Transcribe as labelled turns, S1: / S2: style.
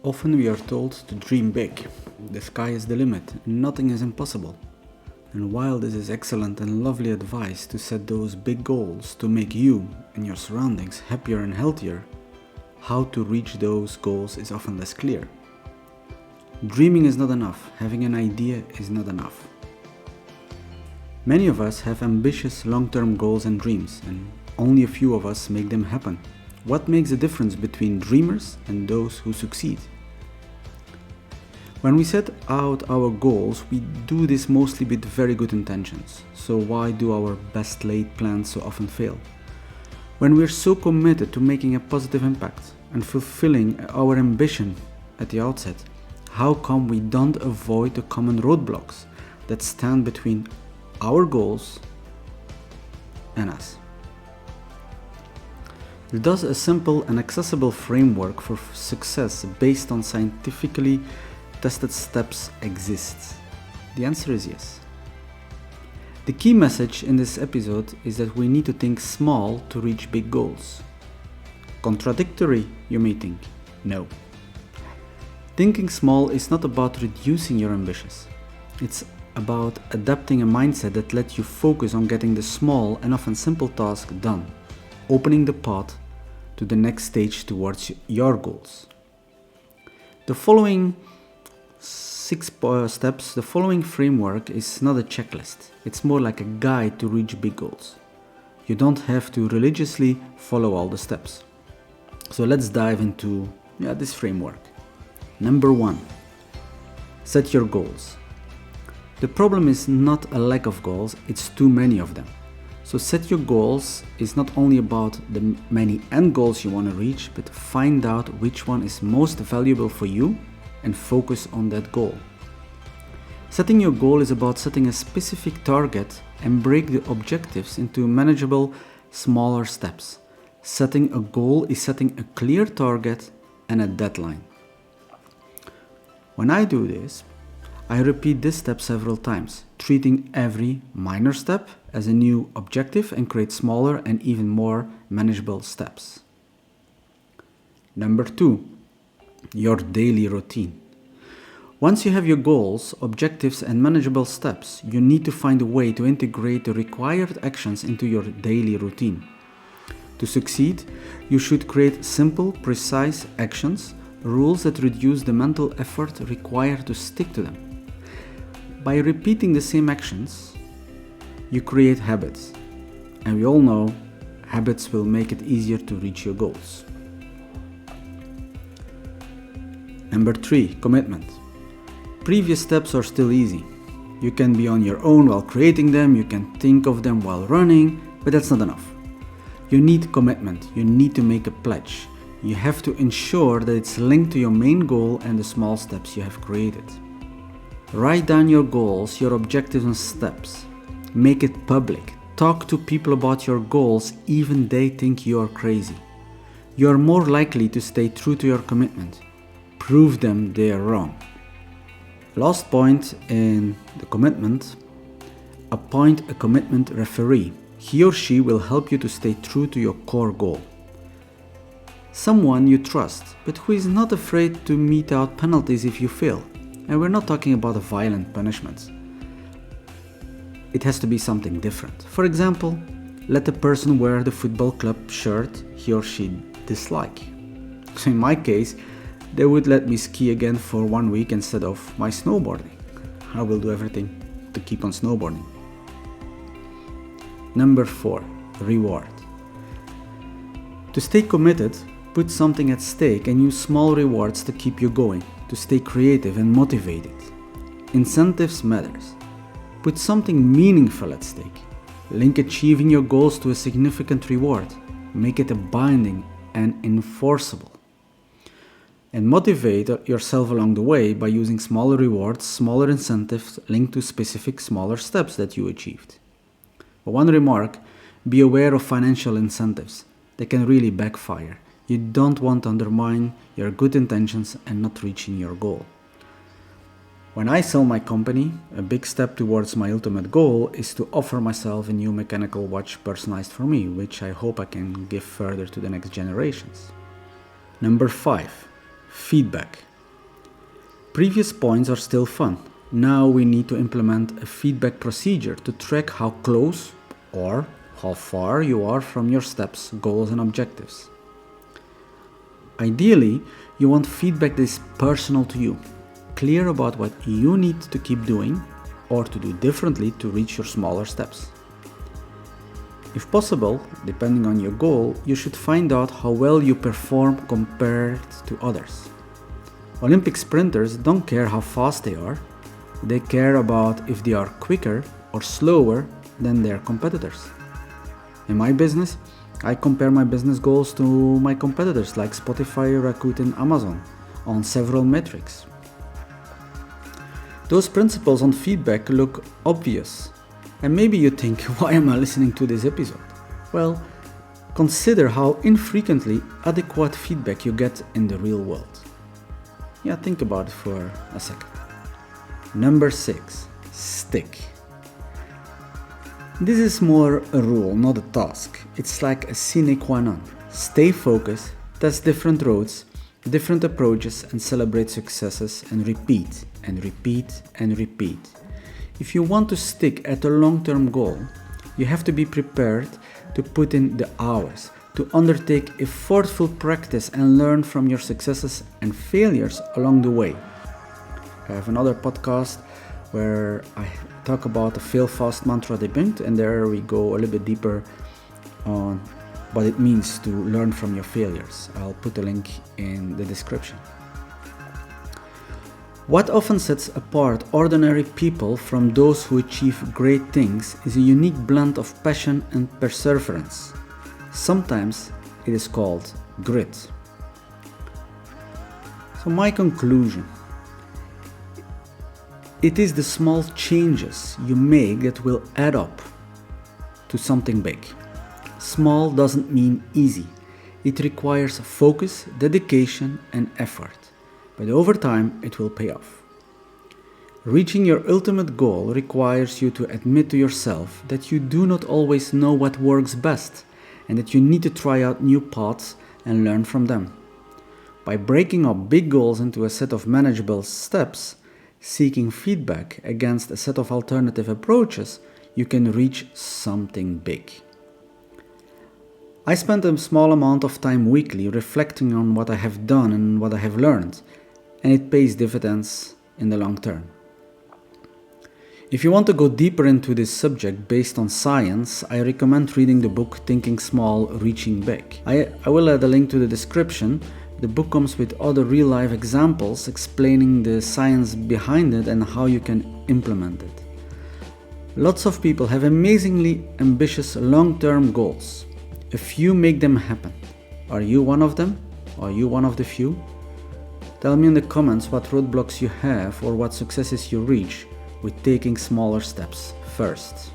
S1: Often we are told to dream big. The sky is the limit, and nothing is impossible. And while this is excellent and lovely advice to set those big goals to make you and your surroundings happier and healthier, how to reach those goals is often less clear. Dreaming is not enough, having an idea is not enough. Many of us have ambitious long-term goals and dreams, and only a few of us make them happen. What makes the difference between dreamers and those who succeed? When we set out our goals, we do this mostly with very good intentions. So why do our best laid plans so often fail? When we're so committed to making a positive impact and fulfilling our ambition at the outset, how come we don't avoid the common roadblocks that stand between our goals and us? Does a simple and accessible framework for success based on scientifically tested steps exist? The answer is yes. The key message in this episode is that we need to think small to reach big goals. Contradictory, you may think. No. Thinking small is not about reducing your ambitions. It's about adapting a mindset that lets you focus on getting the small and often simple task done, opening the path to the next stage towards your goals. The following 6 steps, the following framework is not a checklist. It's more like a guide to reach big goals. You don't have to religiously follow all the steps. So let's dive into this framework. Number 1, set your goals. The problem is not a lack of goals, it's too many of them. So set your goals is not only about the many end goals you want to reach, but find out which one is most valuable for you and focus on that goal. Setting your goal is about setting a specific target and break the objectives into manageable, smaller steps. Setting a goal is setting a clear target and a deadline. When I do this, I repeat this step several times, treating every minor step as a new objective and create smaller and even more manageable steps. Number 2, your daily routine. Once you have your goals, objectives, and manageable steps, you need to find a way to integrate the required actions into your daily routine. To succeed, you should create simple, precise actions, rules that reduce the mental effort required to stick to them. By repeating the same actions, you create habits. And we all know habits will make it easier to reach your goals. Number 3, commitment. Previous steps are still easy. You can be on your own while creating them, you can think of them while running, but that's not enough. You need commitment, you need to make a pledge. You have to ensure that it's linked to your main goal and the small steps you have created. Write down your goals, your objectives and steps. Make it public. Talk to people about your goals even they think you are crazy. You are more likely to stay true to your commitment. Prove them they are wrong. Last point in the commitment, appoint a commitment referee. He or she will help you to stay true to your core goal. Someone you trust, but who is not afraid to mete out penalties if you fail. And we're not talking about violent punishments. It has to be something different. For example, let the person wear the football club shirt he or she dislike. So in my case, they would let me ski again for 1 week instead of my snowboarding. I will do everything to keep on snowboarding. Number 4, reward. To stay committed, put something at stake and use small rewards to keep you going, to stay creative and motivated. Incentives matters. Put something meaningful at stake. Link achieving your goals to a significant reward. Make it a binding and enforceable. And motivate yourself along the way by using smaller rewards, smaller incentives linked to specific smaller steps that you achieved. But one remark, be aware of financial incentives. They can really backfire. You don't want to undermine your good intentions and not reaching your goal. When I sell my company, a big step towards my ultimate goal is to offer myself a new mechanical watch personalized for me, which I hope I can give further to the next generations. Number 5, feedback. Previous points are still fun. Now we need to implement a feedback procedure to track how close or how far you are from your steps, goals, and objectives. Ideally, you want feedback that is personal to you, clear about what you need to keep doing or to do differently to reach your smaller steps. If possible, depending on your goal, you should find out how well you perform compared to others. Olympic sprinters don't care how fast they are. They care about if they are quicker or slower than their competitors. In my business, I compare my business goals to my competitors like Spotify, Rakuten, Amazon on several metrics. Those principles on feedback look obvious, and maybe you think, why am I listening to this episode? Well, consider how infrequently adequate feedback you get in the real world. Yeah, think about it for a second. Number 6, stick. This is more a rule, not a task. It's like a sine qua non. Stay focused, test different roads, different approaches, and celebrate successes, and repeat, and repeat, and repeat. If you want to stick at a long-term goal, you have to be prepared to put in the hours, to undertake effortful practice and learn from your successes and failures along the way. I have another podcast where I talk about the fail fast mantra debunked, and there we go a little bit deeper on what it means to learn from your failures. I'll put a link in the description. What often sets apart ordinary people from those who achieve great things is a unique blend of passion and perseverance. Sometimes it is called grit. So my conclusion: it is the small changes you make that will add up to something big. Small doesn't mean easy. It requires focus, dedication, and effort. But over time, it will pay off. Reaching your ultimate goal requires you to admit to yourself that you do not always know what works best, and that you need to try out new paths and learn from them. By breaking up big goals into a set of manageable steps, seeking feedback against a set of alternative approaches, you can reach something big. I spend a small amount of time weekly reflecting on what I have done and what I have learned, and it pays dividends in the long term. If you want to go deeper into this subject based on science, I recommend reading the book Thinking Small, Reaching Big. I will add a link to the description. The book comes with other real-life examples explaining the science behind it and how you can implement it. Lots of people have amazingly ambitious long-term goals. A few make them happen. Are you one of them? Are you one of the few? Tell me in the comments what roadblocks you have or what successes you reach with taking smaller steps first.